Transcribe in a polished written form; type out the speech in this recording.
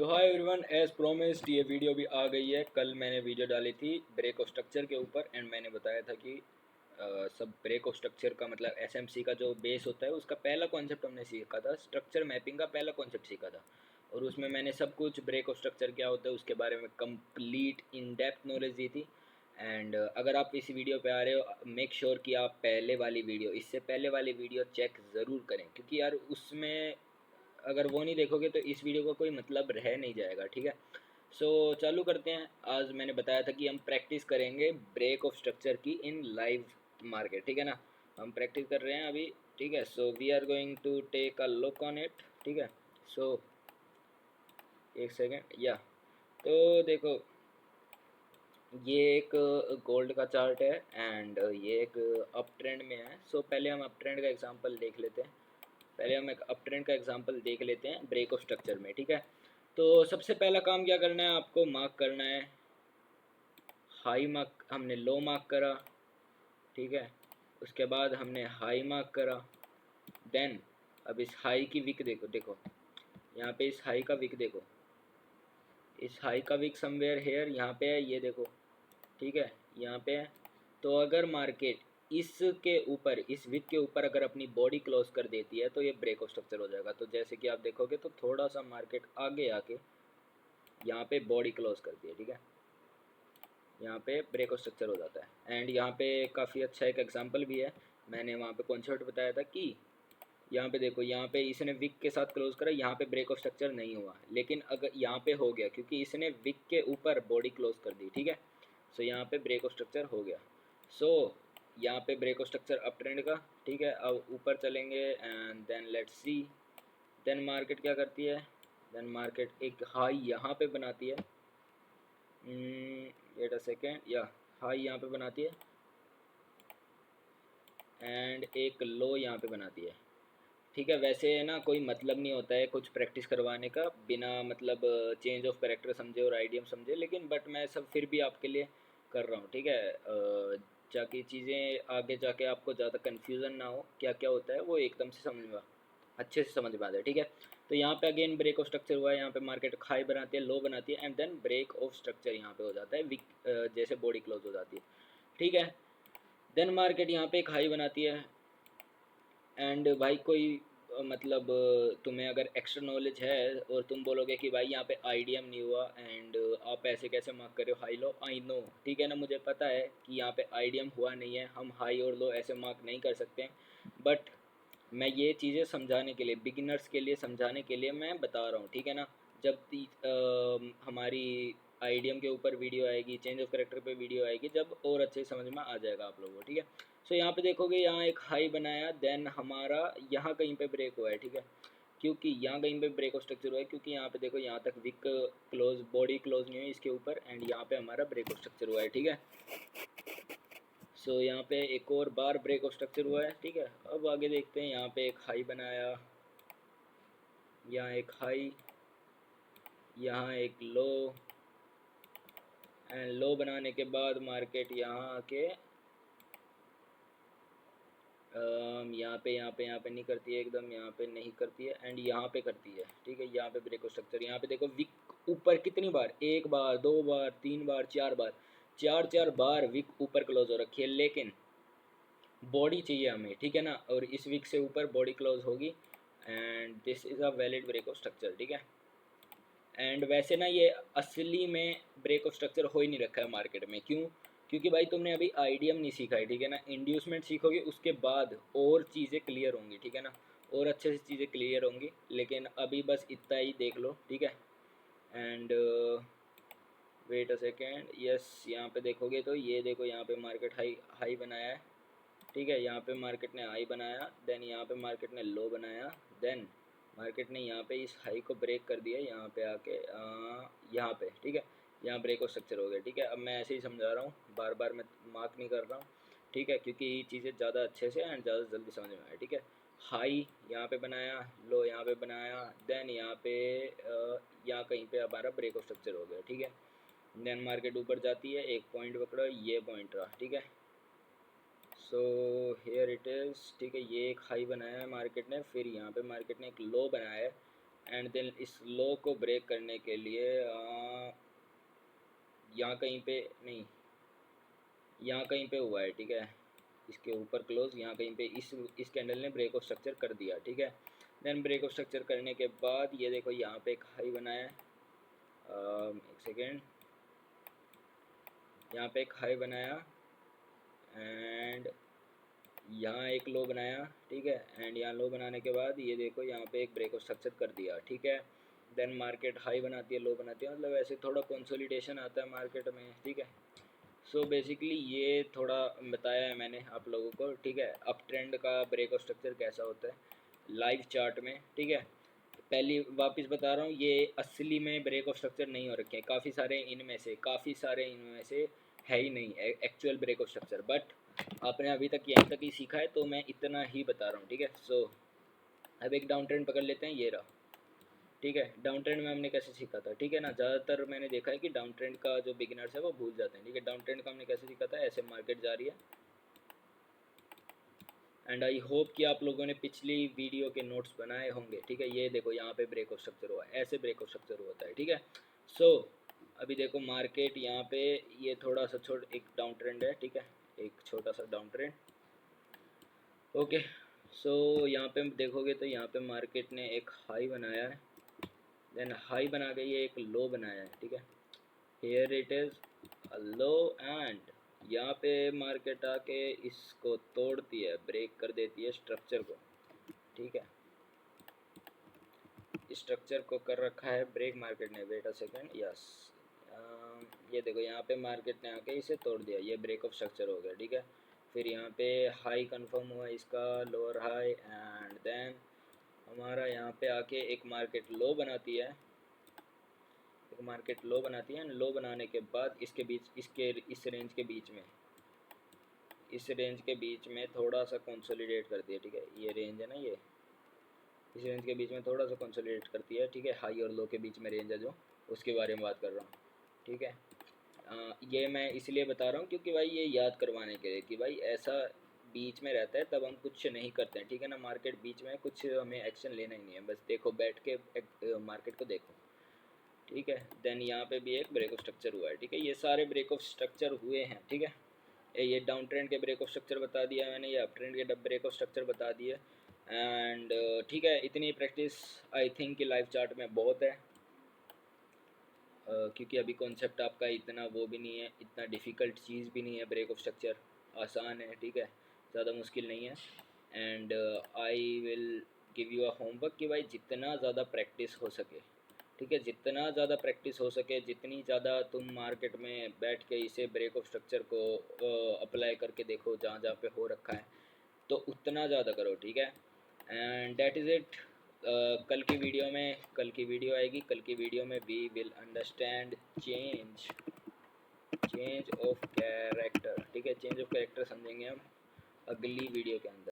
सो hi everyone, as promised ये video भी आ गई है। कल मैंने वीडियो डाली थी ब्रेक ऑफ स्ट्रक्चर के ऊपर एंड मैंने बताया था कि सब ब्रेक ऑफ स्ट्रक्चर का मतलब एसएमसी का जो बेस होता है उसका पहला कॉन्सेप्ट हमने सीखा था, स्ट्रक्चर मैपिंग का पहला कॉन्सेप्ट सीखा था। और उसमें मैंने सब कुछ ब्रेक ऑफ स्ट्रक्चर क्या होता है उसके बारे में कंप्लीट इन डेप्थ नॉलेज दी थी। एंड अगर आप इस वीडियो पे आ रहे हो, मेक श्योर कि आप पहले वाली वीडियो, इससे पहले वाली वीडियो चेक ज़रूर करें, क्योंकि यार उसमें अगर वो नहीं देखोगे तो इस वीडियो का कोई मतलब रह नहीं जाएगा। ठीक है, सो चालू करते हैं। आज मैंने बताया था कि हम प्रैक्टिस करेंगे ब्रेक ऑफ स्ट्रक्चर की इन लाइव मार्केट। ठीक है ना, हम प्रैक्टिस कर रहे हैं अभी। ठीक है, so we are going to take a look on it. ठीक है, सो एक सेकेंड या तो देखो, ये एक गोल्ड का चार्ट है एंड ये एक अप ट्रेंड में है। सो पहले हम अप ट्रेंड का एग्जांपल देख लेते हैं। पहले हम एक अप ट्रेंड का एग्जांपल देख लेते हैं ब्रेक ऑफ स्ट्रक्चर में। ठीक है, तो सबसे पहला काम क्या करना है, आपको मार्क करना है हाई मार्क। हमने लो मार्क करा, ठीक है, उसके बाद हमने हाई मार्क करा। देन अब इस हाई की विक देखो, देखो यहाँ पे इस हाई का विक देखो, इस हाई का विक समवेयर हेयर यहाँ पे है, ये देखो। ठीक है, यहाँ पे है। तो अगर मार्केट इसके ऊपर, इस विक के ऊपर अगर अपनी बॉडी क्लोज कर देती है तो ये ब्रेक ऑफ स्ट्रक्चर हो जाएगा। तो जैसे कि आप देखोगे तो थोड़ा सा मार्केट आगे आके यहाँ पे बॉडी क्लोज करती है। ठीक है, यहाँ पे ब्रेक ऑफ स्ट्रक्चर हो जाता है। एंड यहाँ पे काफ़ी अच्छा एक एग्जांपल भी है, मैंने वहाँ पे कॉन्सेप्ट बताया था कि यहाँ पे देखो, यहाँ पे इसने विक के साथ क्लोज करा, यहाँ पे ब्रेक ऑफ स्ट्रक्चर नहीं हुआ, लेकिन अगर यहाँ पे हो गया क्योंकि इसने विक के ऊपर बॉडी क्लोज कर दी। ठीक है, सो यहाँ पे ब्रेक ऑफ स्ट्रक्चर हो गया। सो यहाँ पे break of structure up trend का। ठीक है, अब ऊपर चलेंगे and then let's see, then market क्या करती है। देन मार्केट एक हाई यहाँ पे बनाती है, वेट अ सेकेंड, या हाई यहाँ पे बनाती है एंड एक लो यहाँ पे बनाती है। ठीक है, वैसे ना कोई मतलब नहीं होता है कुछ प्रैक्टिस करवाने का बिना मतलब चेंज ऑफ कैरेक्टर समझे और आइडियम समझे, लेकिन बट मैं सब फिर भी आपके लिए कर रहा हूँ। ठीक है, जाके चीज़ें आगे जाके आपको ज़्यादा कन्फ्यूज़न ना हो क्या क्या होता है, वो एकदम से समझ में अच्छे से समझ में आ जाए। ठीक है, तो यहाँ पे अगेन ब्रेक ऑफ स्ट्रक्चर हुआ है, यहाँ पे मार्केट हाई बनाती है, लो बनाती है and then break of structure यहाँ पे हो जाता है, विक जैसे बॉडी क्लोज हो जाती है। ठीक है, देन मार्केट यहाँ पे एक हाई बनाती है एंड भाई कोई मतलब तुम्हें अगर एक्स्ट्रा नॉलेज है और तुम बोलोगे कि भाई यहाँ पे आईडीएम नहीं हुआ एंड आप ऐसे कैसे मार्क कर रहे हो हाई लो, आई नो। ठीक है ना, मुझे पता है कि यहाँ पे आईडीएम हुआ नहीं है, हम हाई और लो ऐसे मार्क नहीं कर सकते, बट मैं ये चीज़ें समझाने के लिए, बिगिनर्स के लिए समझाने के लिए मैं बता रहा हूँ। ठीक है ना, जब हमारी आईडीएम के ऊपर वीडियो आएगी, चेंज ऑफ करेक्टर पे वीडियो आएगी, जब और अच्छे समझ में आ जाएगा आप लोगों को। ठीक है, सो यहाँ पे देखोगे, यहाँ एक हाई बनाया, देन हमारा यहाँ कहीं पे ब्रेक हुआ है। ठीक है, क्योंकि यहाँ कहीं पे ब्रेक ऑफ स्ट्रक्चर हुआ है, क्योंकि यहाँ पे देखो यहाँ तक विक क्लोज, बॉडी क्लोज नहीं हुई इसके ऊपर एंड यहाँ पे हमारा ब्रेक ऑफ स्ट्रक्चर हुआ है। ठीक है, सो यहाँ पे एक और बार ब्रेक ऑफ स्ट्रक्चर हुआ है। ठीक है, अब आगे देखते हैं, यहाँ पे एक हाई बनाया, यहाँ एक हाई, यहाँ एक लो एंड लो बनाने के बाद मार्केट यहाँ आके यहाँ पे नहीं करती है, एकदम यहाँ पे नहीं करती है एंड यहाँ पे करती है। ठीक है, यहाँ पे ब्रेक ऑफ स्ट्रक्चर, यहाँ पे देखो विक ऊपर कितनी बार, एक बार, दो बार, तीन बार, चार बार, चार चार बार विक ऊपर क्लोज हो रखी है, लेकिन बॉडी चाहिए हमें। ठीक है ना, और इस विक से ऊपर बॉडी क्लोज होगी and this is a valid break of structure. ठीक है, एंड वैसे ना ये असली में ब्रेक ऑफ स्ट्रक्चर हो ही नहीं रखा है मार्केट में, क्यों? क्योंकि भाई तुमने अभी आईडीएम नहीं सीखा है। ठीक है ना, इंड्यूसमेंट सीखोगे उसके बाद और चीज़ें क्लियर होंगी। ठीक है ना, और अच्छे से चीज़ें क्लियर होंगी, लेकिन अभी बस इतना ही देख लो। ठीक है, and wait a second, yes, यहाँ पे देखोगे तो ये देखो, यहाँ पे मार्केट हाई हाई बनाया है। ठीक है, यहाँ पे मार्केट ने हाई बनाया, देन यहाँ पे मार्केट ने लो बनाया, देन मार्केट ने यहाँ पे इस हाई को ब्रेक कर दिया, यहाँ पे आके यहाँ पे। ठीक है, यहाँ ब्रेक ऑफ स्ट्रक्चर हो गया। ठीक है, अब मैं ऐसे ही समझा रहा हूँ, बार बार मैं मार्क नहीं कर रहा हूँ। ठीक है, क्योंकि चीज़ें ज़्यादा अच्छे से एंड ज़्यादा जल्दी समझ में आए। ठीक है, हाई यहाँ पे बनाया, लो यहाँ पे बनाया, देन यहाँ पे यहाँ कहीं पे हमारा ब्रेक ऑफ स्ट्रक्चर हो गया। ठीक है, देन मार्केट ऊपर जाती है, एक पॉइंट पकड़ो, ये पॉइंट रहा। ठीक है, सो हेयर इट इज़। ठीक है, ये एक हाई बनाया है मार्केट ने, फिर यहाँ पे मार्केट ने एक लो बनाया है एंड देन इस लो को ब्रेक करने के लिए यहाँ कहीं पे नहीं, यहाँ कहीं पे हुआ है, ठीक है, इसके ऊपर क्लोज, यहाँ कहीं पे इस कैंडल ने ब्रेक ऑफ स्ट्रक्चर कर दिया, ठीक है। देन ब्रेक ऑफ स्ट्रक्चर करने के बाद ये देखो यहाँ पे एक हाई बनाया है, एक सेकेंड, यहाँ पे एक हाई बनाया एंड यहाँ एक लो बनाया, ठीक है, एंड यहाँ लो बनाने के बाद ये देखो यहाँ पे एक ब्रेक ऑफ स्ट्रक्चर कर दिया, ठीक है। देन मार्केट हाई बनाती है, लो बनाती है, मतलब ऐसे थोड़ा कंसोलिडेशन आता है मार्केट में, ठीक है। सो बेसिकली ये थोड़ा बताया है मैंने आप लोगों को, ठीक है, अप ट्रेंड का ब्रेक ऑफ स्ट्रक्चर कैसा होता है लाइव चार्ट में, ठीक है। पहली वापस बता रहा हूँ, ये असली में ब्रेक ऑफ स्ट्रक्चर नहीं हो रखे हैं, काफ़ी सारे इनमें से है ही नहीं actual break of structure, but आपने अभी तक यहीं तक ही सीखा है तो मैं इतना ही बता रहा हूँ, ठीक है। सो अब एक डाउन ट्रेंड पकड़ लेते हैं, ये रहा, ठीक है। डाउन ट्रेंड में हमने कैसे सीखा था, ठीक है ना, ज़्यादातर मैंने देखा है कि डाउन ट्रेंड का जो बिगिनर्स है वो भूल जाते हैं, ठीक है। डाउन ट्रेंड का हमने कैसे सीखा था, ऐसे मार्केट जा रही है एंड आई होप कि आप लोगों ने पिछली वीडियो के नोट्स बनाए होंगे, ठीक है। ये देखो यहाँ पे ब्रेक ऑफ स्ट्रक्चर हुआ है, ऐसे ब्रेक ऑफ स्ट्रक्चर होता है, ठीक है। सो अभी देखो मार्केट यहाँ पे ये थोड़ा सा एक डाउन ट्रेंड है, ठीक है, एक छोटा सा डाउन ट्रेंड, ओके। सो यहाँ पे देखोगे तो यहाँ पे मार्केट ने एक हाई बनाया है, देन हाई बना के ये एक लो बनाया है, ठीक है, here it is a low and यहाँ पे मार्केट आके इसको तोड़ती है, ब्रेक कर देती है स्ट्रक्चर को, ठीक है। स्ट्रक्चर को कर रखा है ब्रेक मार्केट ने, वेट अ सेकेंड, यस, ये देखो यहाँ पे मार्केट ने आके इसे तोड़ दिया, ये ब्रेक ऑफ स्ट्रक्चर हो गया, ठीक है। फिर यहाँ पे हाई कंफर्म हुआ इसका, लोअर हाई, एंड देन हमारा यहाँ पे आके एक मार्केट लो बनाती है, एक मार्केट लो बनाती है, लो बनाने के बाद इसके बीच, इस रेंज के बीच में, इस रेंज के बीच में थोड़ा सा कंसोलिडेट करती है, ठीक है, ये रेंज है ना, ये इस रेंज के बीच में थोड़ा सा कंसोलिडेट करती है, ठीक है। हाई और लो के बीच में रेंज है जो, उसके बारे में बात कर रहा हूँ, ठीक है। ये मैं इसलिए बता रहा हूँ क्योंकि भाई ये याद करवाने के लिए कि भाई ऐसा बीच में रहता है तब हम कुछ नहीं करते हैं, ठीक है ना। मार्केट बीच में कुछ हमें एक्शन लेना ही नहीं है, बस देखो बैठ के मार्केट को देखो, ठीक है। देन यहाँ पे भी एक ब्रेक ऑफ स्ट्रक्चर हुआ है, ठीक है, ये सारे ब्रेक ऑफ स्ट्रक्चर हुए हैं, ठीक है। ये डाउन ट्रेंड के ब्रेक ऑफ स्ट्रक्चर बता दिया मैंने, ये अप ट्रेंड के ब्रेक ऑफ स्ट्रक्चर बता दिए एंड ठीक है, इतनी प्रैक्टिस आई थिंक कि लाइव चार्ट में बहुत है, क्योंकि अभी कॉन्सेप्ट आपका इतना वो भी नहीं है, इतना डिफ़िकल्ट चीज़ भी नहीं है, ब्रेक ऑफ स्ट्रक्चर आसान है, ठीक है, ज़्यादा मुश्किल नहीं है। And I will give you a homework कि भाई जितना ज़्यादा प्रैक्टिस हो सके, ठीक है, जितना ज़्यादा प्रैक्टिस हो सके, जितनी ज़्यादा तुम मार्केट में बैठ के इसे ब्रेक ऑफ स्ट्रक्चर को अप्लाई करके देखो जहाँ जहाँ पे हो रखा है, तो उतना ज़्यादा करो, ठीक है। And that is it. कल की वीडियो आएगी, कल की वीडियो में we will understand change change of character, ठीक है, चेंज ऑफ कैरेक्टर समझेंगे हम अगली वीडियो के अंदर।